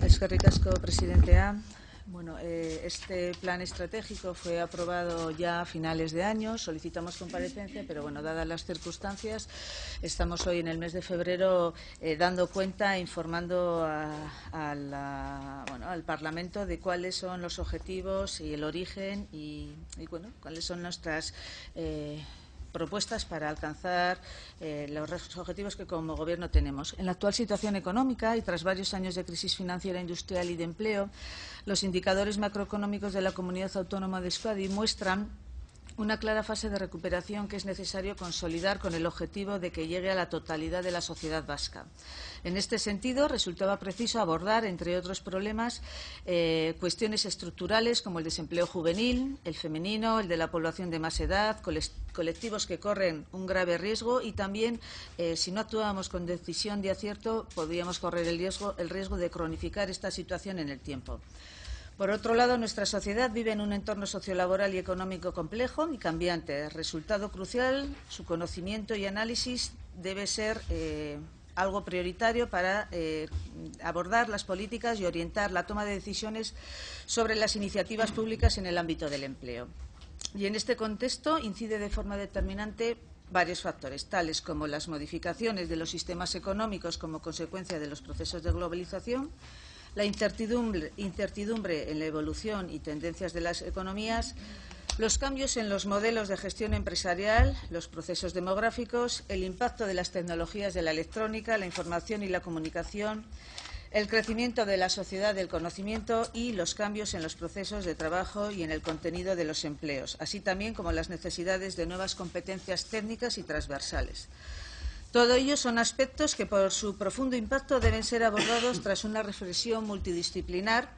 Eskerrik asko, presidentea. Bueno, este plan estratégico fue aprobado ya a finales de año. Solicitamos comparecencia, pero bueno, dadas las circunstancias, estamos hoy en el mes de febrero dando cuenta e informando al Parlamento de cuáles son los objetivos y el origen y bueno, cuáles son nuestras propuestas para alcanzar los objetivos que como Gobierno tenemos. En la actual situación económica y tras varios años de crisis financiera, industrial y de empleo, los indicadores macroeconómicos de la Comunidad Autónoma de Euskadi muestran una clara fase de recuperación que es necesario consolidar con el objetivo de que llegue a la totalidad de la sociedad vasca. En este sentido, resultaba preciso abordar, entre otros problemas, cuestiones estructurales como el desempleo juvenil, el femenino, el de la población de más edad, colectivos que corren un grave riesgo y también, si no actuábamos con decisión de acierto, podríamos correr el riesgo de cronificar esta situación en el tiempo. Por otro lado, nuestra sociedad vive en un entorno sociolaboral y económico complejo y cambiante. Resultado crucial, su conocimiento y análisis debe ser algo prioritario para abordar las políticas y orientar la toma de decisiones sobre las iniciativas públicas en el ámbito del empleo. Y en este contexto incide de forma determinante varios factores, tales como las modificaciones de los sistemas económicos como consecuencia de los procesos de globalización, la incertidumbre en la evolución y tendencias de las economías, los cambios en los modelos de gestión empresarial, los procesos demográficos, el impacto de las tecnologías de la electrónica, la información y la comunicación, el crecimiento de la sociedad del conocimiento y los cambios en los procesos de trabajo y en el contenido de los empleos, así también como las necesidades de nuevas competencias técnicas y transversales. Todo ello son aspectos que, por su profundo impacto, deben ser abordados tras una reflexión multidisciplinar,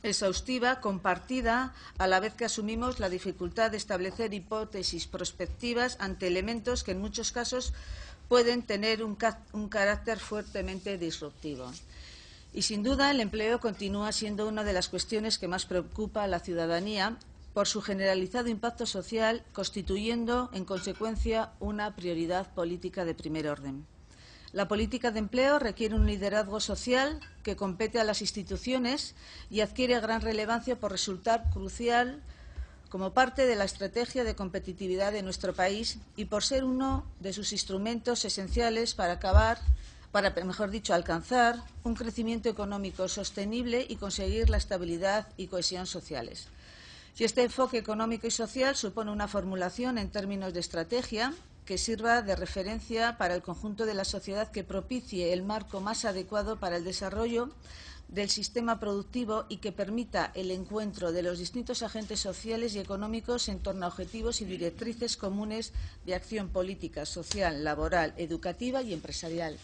exhaustiva, compartida, a la vez que asumimos la dificultad de establecer hipótesis prospectivas ante elementos que, en muchos casos, pueden tener un carácter fuertemente disruptivo. Y, sin duda, el empleo continúa siendo una de las cuestiones que más preocupa a la ciudadanía, por su generalizado impacto social, constituyendo, en consecuencia, una prioridad política de primer orden. La política de empleo requiere un liderazgo social que compete a las instituciones y adquiere gran relevancia por resultar crucial como parte de la estrategia de competitividad de nuestro país y por ser uno de sus instrumentos esenciales para alcanzar un crecimiento económico sostenible y conseguir la estabilidad y cohesión sociales. Si este enfoque económico y social supone una formulación en términos de estrategia que sirva de referencia para el conjunto de la sociedad, que propicie el marco más adecuado para el desarrollo del sistema productivo y que permita el encuentro de los distintos agentes sociales y económicos en torno a objetivos y directrices comunes de acción política, social, laboral, educativa y empresarial.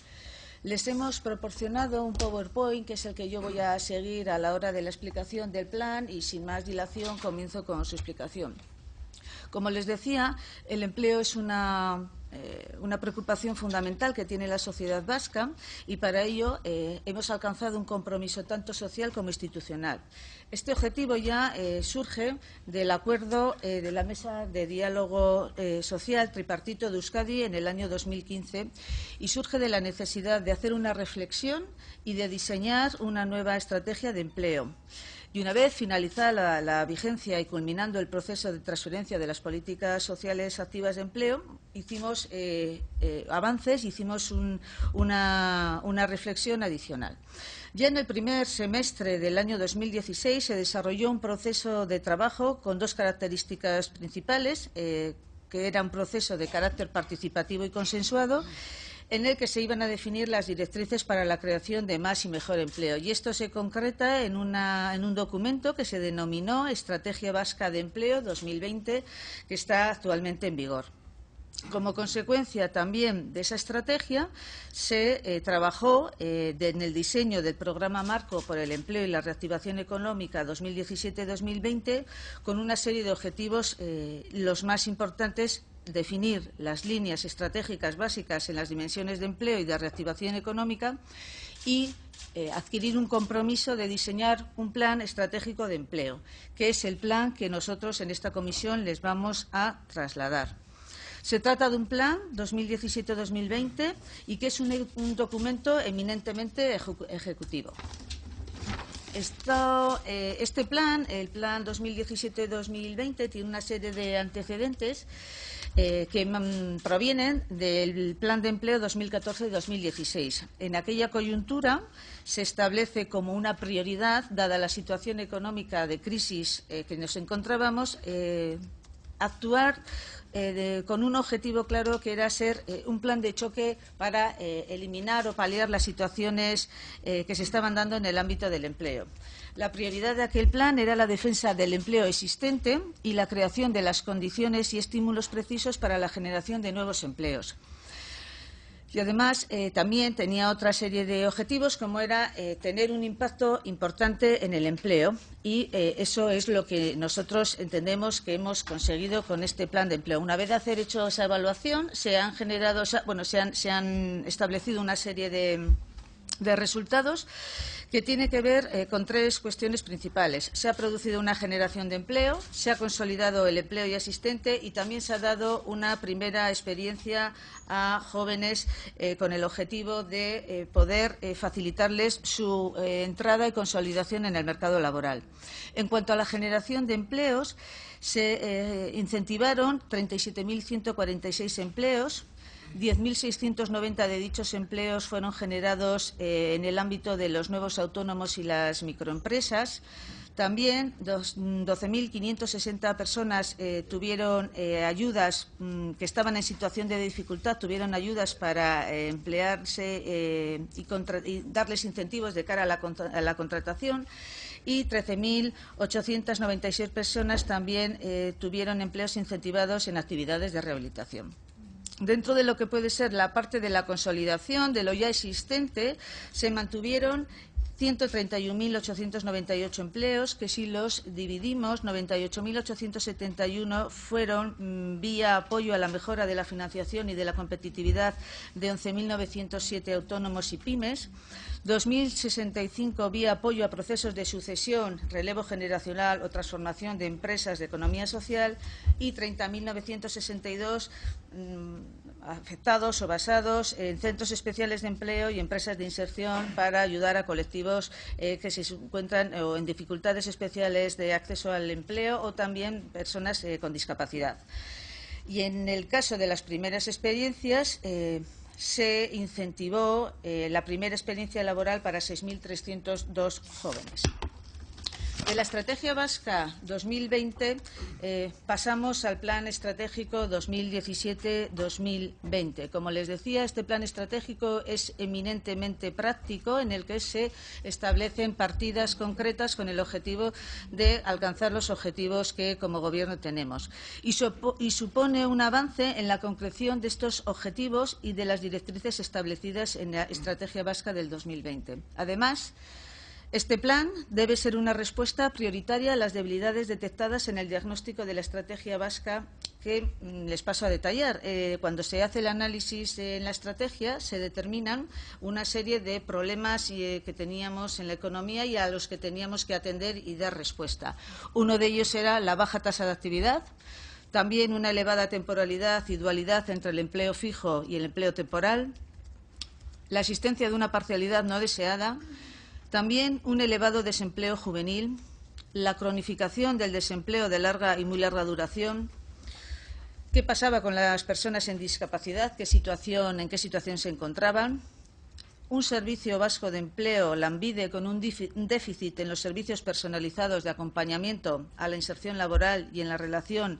Les hemos proporcionado un PowerPoint, que es el que yo voy a seguir a la hora de la explicación del plan y, sin más dilación, comienzo con su explicación. Como les decía, el empleo es una preocupación fundamental que tiene la sociedad vasca y para ello hemos alcanzado un compromiso tanto social como institucional. Este objetivo ya surge del acuerdo de la Mesa de Diálogo Social Tripartito de Euskadi en el año 2015 y surge de la necesidad de hacer una reflexión y de diseñar una nueva estrategia de empleo. Y una vez finalizada la vigencia y culminando el proceso de transferencia de las políticas sociales activas de empleo, hicimos avances, hicimos una reflexión adicional. Ya en el primer semestre del año 2016 se desarrolló un proceso de trabajo con dos características principales, que era un proceso de carácter participativo y consensuado, en el que se iban a definir las directrices para la creación de más y mejor empleo. Y esto se concreta en un documento que se denominó Estrategia Vasca de Empleo 2020, que está actualmente en vigor. Como consecuencia también de esa estrategia, se trabajó en el diseño del Programa Marco por el Empleo y la Reactivación Económica 2017-2020 con una serie de objetivos, los más importantes: definir las líneas estratégicas básicas en las dimensiones de empleo y de reactivación económica y adquirir un compromiso de diseñar un plan estratégico de empleo, que es el plan que nosotros en esta comisión les vamos a trasladar. Se trata de un plan 2017-2020 y que es un documento eminentemente ejecutivo. Este plan, el plan 2017-2020, tiene una serie de antecedentes que provienen del Plan de Empleo 2014-2016. En aquella coyuntura se establece como una prioridad, dada la situación económica de crisis que nos encontrábamos, actuar con un objetivo claro, que era ser un plan de choque para eliminar o paliar las situaciones que se estaban dando en el ámbito del empleo. La prioridad de aquel plan era la defensa del empleo existente y la creación de las condiciones y estímulos precisos para la generación de nuevos empleos. Y además también tenía otra serie de objetivos, como era tener un impacto importante en el empleo, y eso es lo que nosotros entendemos que hemos conseguido con este plan de empleo. Una vez hecho esa evaluación, se han establecido una serie de resultados que tiene que ver con tres cuestiones principales. Se ha producido una generación de empleo, se ha consolidado el empleo ya existente y también se ha dado una primera experiencia a jóvenes con el objetivo de poder facilitarles su entrada y consolidación en el mercado laboral. En cuanto a la generación de empleos, se incentivaron 37.146 empleos. 10.690 de dichos empleos fueron generados en el ámbito de los nuevos autónomos y las microempresas. También 12.560 personas tuvieron ayudas que estaban en situación de dificultad, tuvieron ayudas para emplearse y darles incentivos de cara a la contratación. Y 13.896 personas también tuvieron empleos incentivados en actividades de rehabilitación. Dentro de lo que puede ser la parte de la consolidación de lo ya existente, se mantuvieron 131.898 empleos, que si los dividimos, 98.871 fueron vía apoyo a la mejora de la financiación y de la competitividad de 11.907 autónomos y pymes, 2.065 vía apoyo a procesos de sucesión, relevo generacional o transformación de empresas de economía social, y 30.962 afectados o basados en centros especiales de empleo y empresas de inserción para ayudar a colectivos que se encuentran en dificultades especiales de acceso al empleo, o también personas con discapacidad. Y en el caso de las primeras experiencias, se incentivó la primera experiencia laboral para 6.302 jóvenes. De la Estrategia Vasca 2020 pasamos al Plan Estratégico 2017-2020. Como les decía, este plan estratégico es eminentemente práctico, en el que se establecen partidas concretas con el objetivo de alcanzar los objetivos que como Gobierno tenemos. Y supone un avance en la concreción de estos objetivos y de las directrices establecidas en la Estrategia Vasca del 2020. Además, este plan debe ser una respuesta prioritaria a las debilidades detectadas en el diagnóstico de la estrategia vasca, que les paso a detallar. Cuando se hace el análisis en la estrategia, se determinan una serie de problemas que teníamos en la economía y a los que teníamos que atender y dar respuesta. Uno de ellos era la baja tasa de actividad, también una elevada temporalidad y dualidad entre el empleo fijo y el empleo temporal, la existencia de una parcialidad no deseada, también un elevado desempleo juvenil, la cronificación del desempleo de larga y muy larga duración. ¿Qué pasaba con las personas en discapacidad? ¿En qué situación se encontraban? Un servicio vasco de empleo, Lanbide, con un déficit en los servicios personalizados de acompañamiento a la inserción laboral y en la relación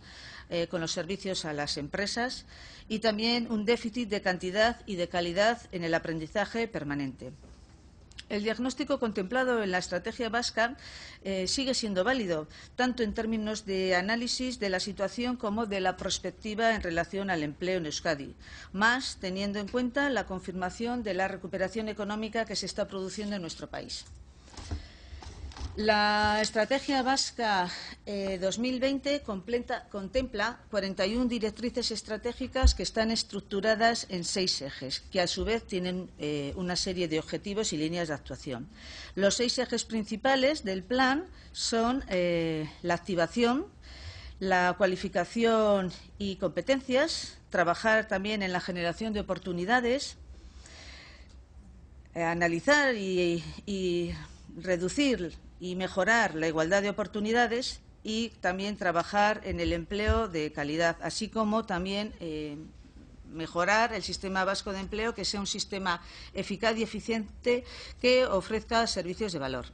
con los servicios a las empresas, y también un déficit de cantidad y de calidad en el aprendizaje permanente. El diagnóstico contemplado en la estrategia vasca sigue siendo válido, tanto en términos de análisis de la situación como de la prospectiva en relación al empleo en Euskadi, más teniendo en cuenta la confirmación de la recuperación económica que se está produciendo en nuestro país. La Estrategia Vasca 2020 contempla 41 directrices estratégicas que están estructuradas en 6 ejes, que a su vez tienen una serie de objetivos y líneas de actuación. Los 6 ejes principales del plan son la activación, la cualificación y competencias, trabajar también en la generación de oportunidades, analizar y reducir y mejorar la igualdad de oportunidades y también trabajar en el empleo de calidad, así como también mejorar el sistema vasco de empleo, que sea un sistema eficaz y eficiente que ofrezca servicios de valor.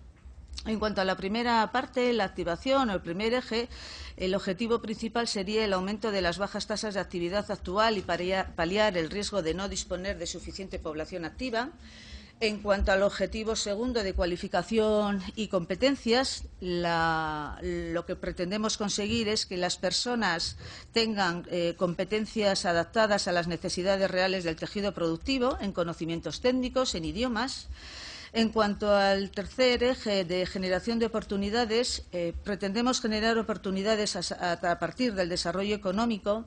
En cuanto a la primera parte, la activación o el primer eje, el objetivo principal sería el aumento de las bajas tasas de actividad actual y paliar el riesgo de no disponer de suficiente población activa. En cuanto al objetivo segundo de cualificación y competencias, lo que pretendemos conseguir es que las personas tengan competencias adaptadas a las necesidades reales del tejido productivo, en conocimientos técnicos, en idiomas. En cuanto al tercer eje de generación de oportunidades, pretendemos generar oportunidades a partir del desarrollo económico.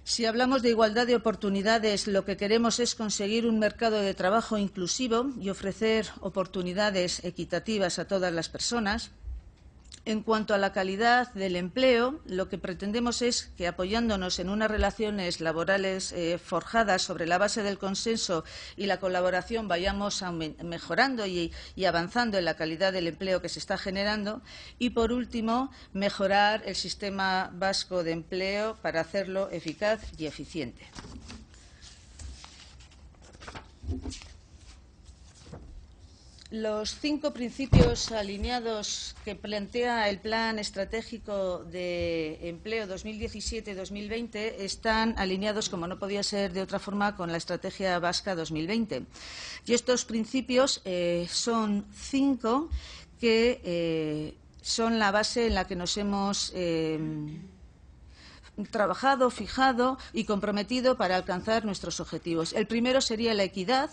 Si hablamos de igualdad de oportunidades, lo que queremos es conseguir un mercado de trabajo inclusivo y ofrecer oportunidades equitativas a todas las personas. En cuanto a la calidad del empleo, lo que pretendemos es que, apoyándonos en unas relaciones laborales forjadas sobre la base del consenso y la colaboración, vayamos mejorando y avanzando en la calidad del empleo que se está generando. Y, por último, mejorar el sistema vasco de empleo para hacerlo eficaz y eficiente. Los 5 principios alineados que plantea el Plan Estratégico de Empleo 2017-2020 están alineados, como no podía ser de otra forma, con la Estrategia Vasca 2020. Y estos principios son 5 que son la base en la que nos hemos trabajado, fijado y comprometido para alcanzar nuestros objetivos. El primero sería la equidad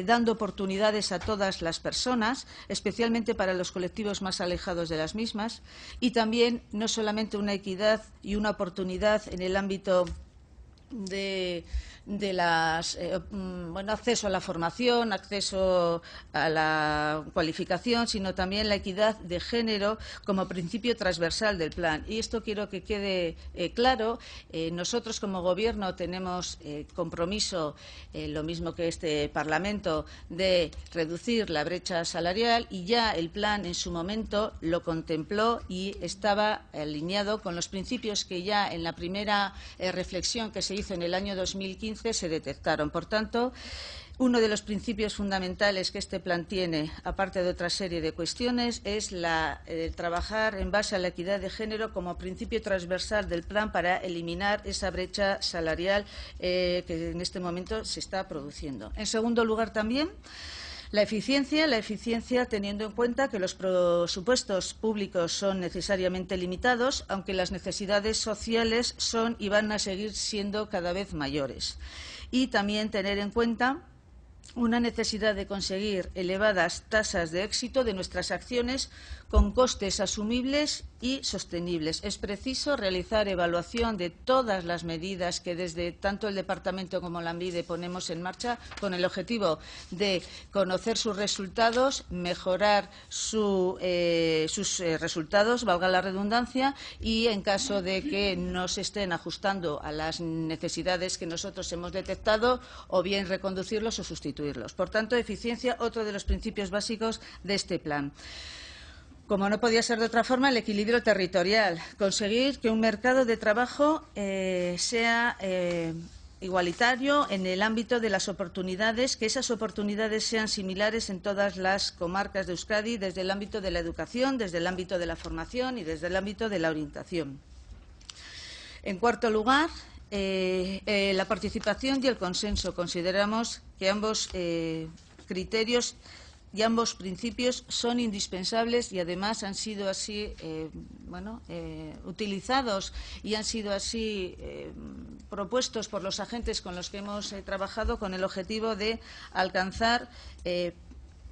dando oportunidades a todas las personas, especialmente para los colectivos más alejados de las mismas, y también no solamente una equidad y una oportunidad en el ámbito de acceso a la formación, acceso a la cualificación, sino también la equidad de género como principio transversal del plan. Y esto quiero que quede claro. Nosotros, como Gobierno, tenemos compromiso, lo mismo que este Parlamento, de reducir la brecha salarial, y ya el plan en su momento lo contempló y estaba alineado con los principios que ya en la primera reflexión que se hizo en el año 2015 se detectaron. Por tanto, uno de los principios fundamentales que este plan tiene, aparte de otra serie de cuestiones, es trabajar en base a la equidad de género como principio transversal del plan para eliminar esa brecha salarial que en este momento se está produciendo. En segundo lugar, también, la eficiencia teniendo en cuenta que los presupuestos públicos son necesariamente limitados, aunque las necesidades sociales son y van a seguir siendo cada vez mayores. Y también tener en cuenta una necesidad de conseguir elevadas tasas de éxito de nuestras acciones con costes asumibles y sostenibles. Es preciso realizar evaluación de todas las medidas que desde tanto el Departamento como Lanbide ponemos en marcha con el objetivo de conocer sus resultados, mejorar sus resultados, valga la redundancia, y en caso de que no se estén ajustando a las necesidades que nosotros hemos detectado, o bien reconducirlos o sustituirlos. Por tanto, eficiencia, otro de los principios básicos de este plan. Como no podía ser de otra forma, el equilibrio territorial. Conseguir que un mercado de trabajo sea igualitario en el ámbito de las oportunidades, que esas oportunidades sean similares en todas las comarcas de Euskadi, desde el ámbito de la educación, desde el ámbito de la formación y desde el ámbito de la orientación. En cuarto lugar, la participación y el consenso. Consideramos que ambos criterios y ambos principios son indispensables y además han sido así utilizados y han sido así propuestos por los agentes con los que hemos trabajado con el objetivo de alcanzar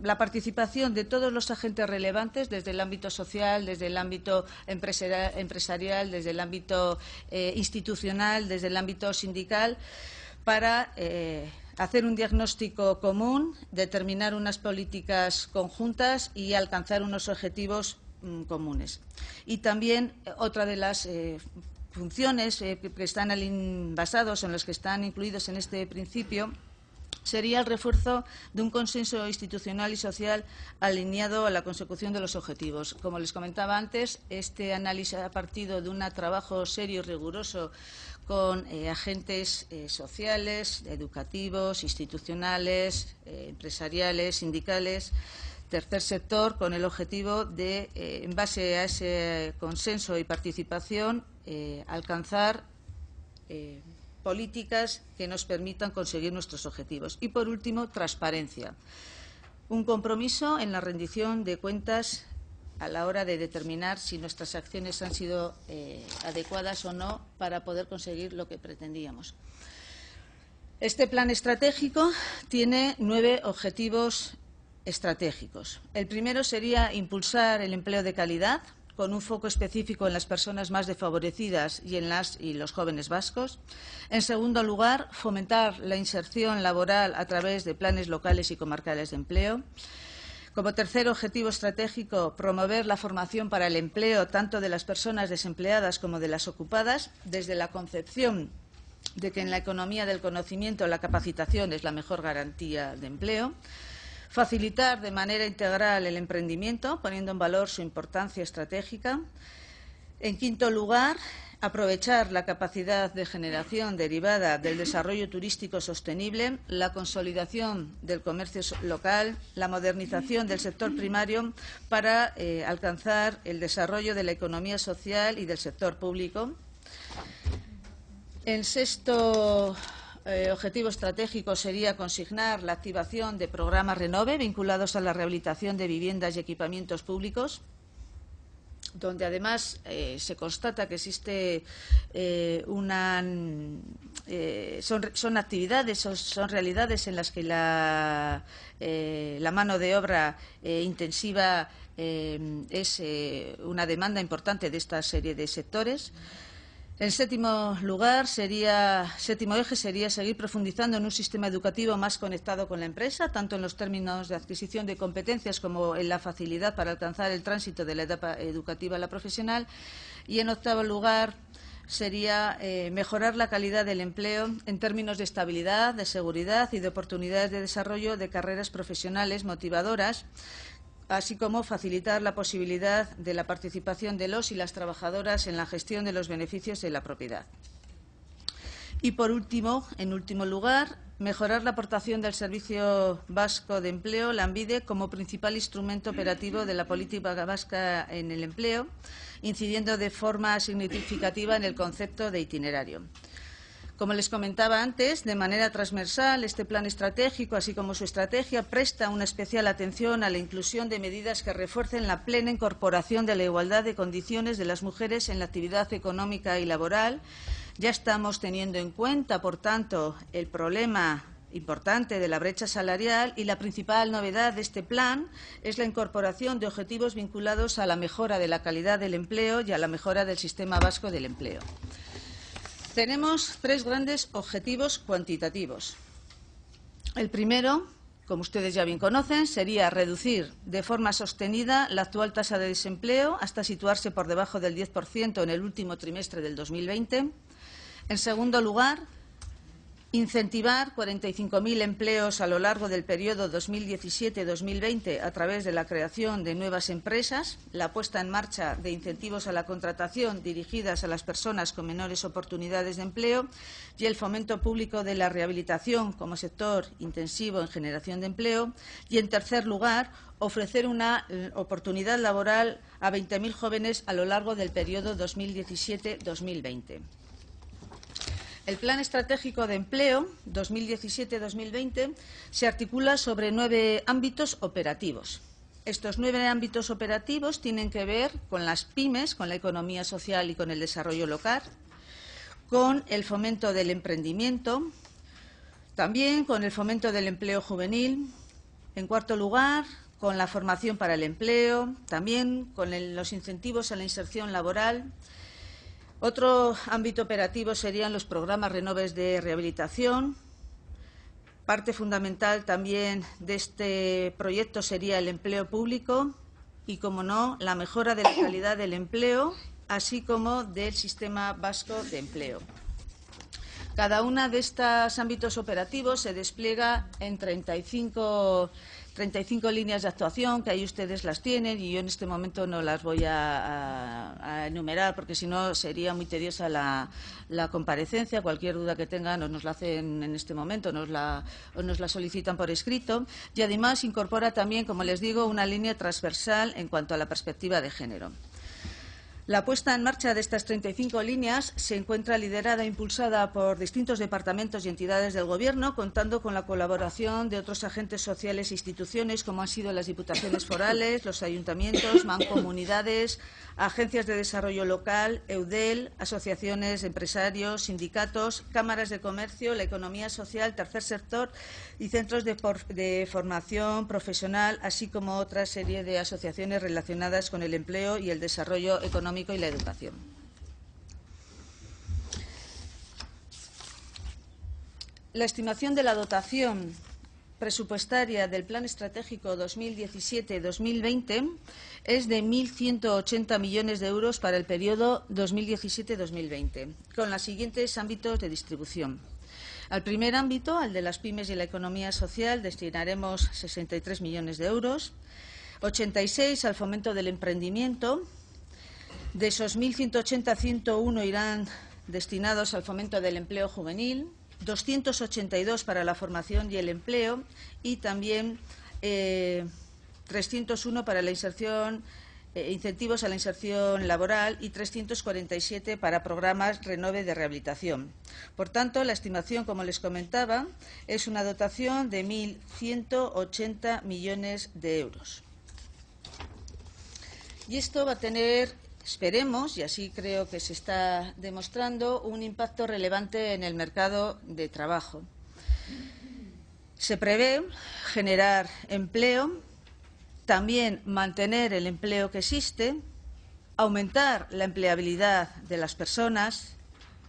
la participación de todos los agentes relevantes desde el ámbito social, desde el ámbito empresarial, desde el ámbito institucional, desde el ámbito sindical, para hacer un diagnóstico común, determinar unas políticas conjuntas y alcanzar unos objetivos comunes. Y también otra de las funciones que están basados en los que están incluidos en este principio sería el refuerzo de un consenso institucional y social alineado a la consecución de los objetivos. Como les comentaba antes, este análisis ha partido de un trabajo serio y riguroso con agentes sociales, educativos, institucionales, empresariales, sindicales, tercer sector, con el objetivo de, en base a ese consenso y participación, alcanzar políticas que nos permitan conseguir nuestros objetivos. Y, por último, transparencia. Un compromiso en la rendición de cuentas a la hora de determinar si nuestras acciones han sido adecuadas o no para poder conseguir lo que pretendíamos. Este plan estratégico tiene 9 objetivos estratégicos. El primero sería impulsar el empleo de calidad, con un foco específico en las personas más desfavorecidas y en las y los jóvenes vascos. En segundo lugar, fomentar la inserción laboral a través de planes locales y comarcales de empleo. Como tercer objetivo estratégico, promover la formación para el empleo tanto de las personas desempleadas como de las ocupadas, desde la concepción de que en la economía del conocimiento la capacitación es la mejor garantía de empleo. Facilitar de manera integral el emprendimiento, poniendo en valor su importancia estratégica. En quinto lugar, aprovechar la capacidad de generación derivada del desarrollo turístico sostenible, la consolidación del comercio local, la modernización del sector primario para alcanzar el desarrollo de la economía social y del sector público. En sexto objetivo estratégico sería consignar la activación de programas Renove vinculados a la rehabilitación de viviendas y equipamientos públicos, donde además se constata que existe son actividades, son realidades en las que la mano de obra intensiva es una demanda importante de esta serie de sectores. El séptimo eje sería seguir profundizando en un sistema educativo más conectado con la empresa, tanto en los términos de adquisición de competencias como en la facilidad para alcanzar el tránsito de la etapa educativa a la profesional. Y, en octavo lugar, sería mejorar la calidad del empleo en términos de estabilidad, de seguridad y de oportunidades de desarrollo de carreras profesionales motivadoras, así como facilitar la posibilidad de la participación de los y las trabajadoras en la gestión de los beneficios de la propiedad. Y, por último, en último lugar, mejorar la aportación del Servicio Vasco de Empleo, Lanbide, como principal instrumento operativo de la política vasca en el empleo, incidiendo de forma significativa en el concepto de itinerario. Como les comentaba antes, de manera transversal, este plan estratégico, así como su estrategia, presta una especial atención a la inclusión de medidas que refuercen la plena incorporación de la igualdad de condiciones de las mujeres en la actividad económica y laboral. Ya estamos teniendo en cuenta, por tanto, el problema importante de la brecha salarial, y la principal novedad de este plan es la incorporación de objetivos vinculados a la mejora de la calidad del empleo y a la mejora del sistema vasco del empleo. Tenemos 3 grandes objetivos cuantitativos. El primero, como ustedes ya bien conocen, sería reducir de forma sostenida la actual tasa de desempleo hasta situarse por debajo del 10% en el último trimestre del 2020. En segundo lugar, incentivar 45.000 empleos a lo largo del periodo 2017-2020 a través de la creación de nuevas empresas, la puesta en marcha de incentivos a la contratación dirigidas a las personas con menores oportunidades de empleo y el fomento público de la rehabilitación como sector intensivo en generación de empleo. Y, en tercer lugar, ofrecer una oportunidad laboral a 20.000 jóvenes a lo largo del periodo 2017-2020. El Plan Estratégico de Empleo 2017-2020 se articula sobre 9 ámbitos operativos. Estos 9 ámbitos operativos tienen que ver con las pymes, con la economía social y con el desarrollo local, con el fomento del emprendimiento, también con el fomento del empleo juvenil. En cuarto lugar, con la formación para el empleo, también con los incentivos a la inserción laboral. Otro ámbito operativo serían los programas Renove de rehabilitación. Parte fundamental también de este proyecto sería el empleo público y, como no, la mejora de la calidad del empleo, así como del sistema vasco de empleo. Cada uno de estos ámbitos operativos se despliega en 35 líneas de actuación, que ahí ustedes las tienen y yo en este momento no las voy a enumerar porque si no sería muy tediosa la comparecencia. Cualquier duda que tengan o nos la hacen en este momento o nos la solicitan por escrito. Y además incorpora también, como les digo, una línea transversal en cuanto a la perspectiva de género. La puesta en marcha de estas 35 líneas se encuentra liderada e impulsada por distintos departamentos y entidades del Gobierno, contando con la colaboración de otros agentes sociales e instituciones, como han sido las diputaciones forales, los ayuntamientos, mancomunidades, agencias de desarrollo local, Eudel, asociaciones de empresarios, sindicatos, cámaras de comercio, la economía social, tercer sector y centros de formación profesional, así como otra serie de asociaciones relacionadas con el empleo y el desarrollo económico y la educación. La estimación de la dotación presupuestaria del Plan Estratégico 2017-2020 es de 1.180 millones de euros para el periodo 2017-2020, con los siguientes ámbitos de distribución. Al primer ámbito, al de las pymes y la economía social, destinaremos 63 millones de euros, 86 al fomento del emprendimiento. De esos 1.180, 101 irán destinados al fomento del empleo juvenil, 282 para la formación y el empleo y también 301 para la inserción, incentivos a la inserción laboral y 347 para programas Renove de rehabilitación. Por tanto, la estimación, como les comentaba, es una dotación de 1.180 millones de euros. Y esto va a tener, esperemos, y así creo que se está demostrando, un impacto relevante en el mercado de trabajo. Se prevé generar empleo, también mantener el empleo que existe, aumentar la empleabilidad de las personas,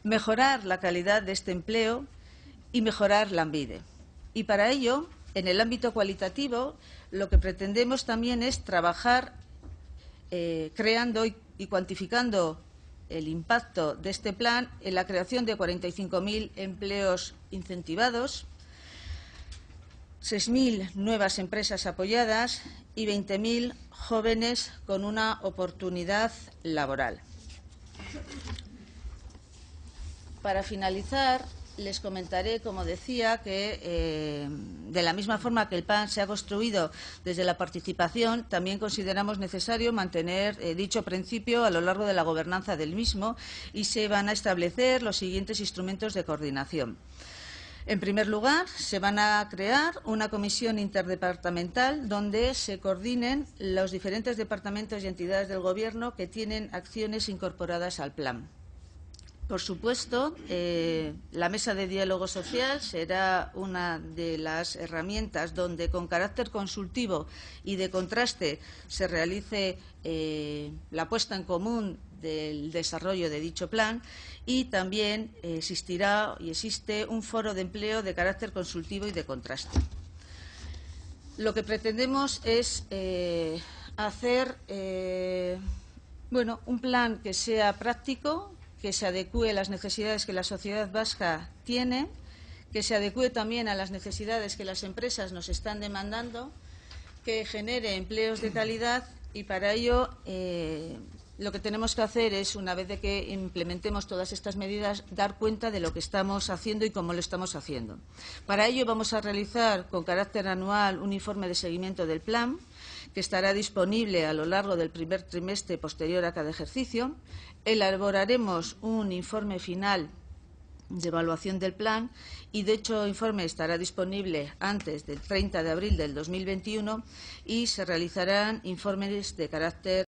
mejorar la calidad de este empleo y mejorar Lanbide. Y para ello, en el ámbito cualitativo, lo que pretendemos también es trabajar creando y cuantificando el impacto de este plan en la creación de 45.000 empleos incentivados, 6.000 nuevas empresas apoyadas y 20.000 jóvenes con una oportunidad laboral. Para finalizar, les comentaré, como decía, que de la misma forma que el plan se ha construido desde la participación, también consideramos necesario mantener dicho principio a lo largo de la gobernanza del mismo y se van a establecer los siguientes instrumentos de coordinación. En primer lugar, se van a crear una comisión interdepartamental donde se coordinen los diferentes departamentos y entidades del Gobierno que tienen acciones incorporadas al plan. Por supuesto, la mesa de diálogo social será una de las herramientas donde, con carácter consultivo y de contraste, se realice la puesta en común del desarrollo de dicho plan y también existirá y existe un foro de empleo de carácter consultivo y de contraste. Lo que pretendemos es hacer un plan que sea práctico, que se adecúe a las necesidades que la sociedad vasca tiene, que se adecúe también a las necesidades que las empresas nos están demandando, que genere empleos de calidad y para ello lo que tenemos que hacer es, una vez de que implementemos todas estas medidas, dar cuenta de lo que estamos haciendo y cómo lo estamos haciendo. Para ello vamos a realizar con carácter anual un informe de seguimiento del plan que estará disponible a lo largo del primer trimestre posterior a cada ejercicio. Elaboraremos un informe final de evaluación del plan y dicho informe estará disponible antes del 30 de abril del 2021 y se realizarán informes de carácter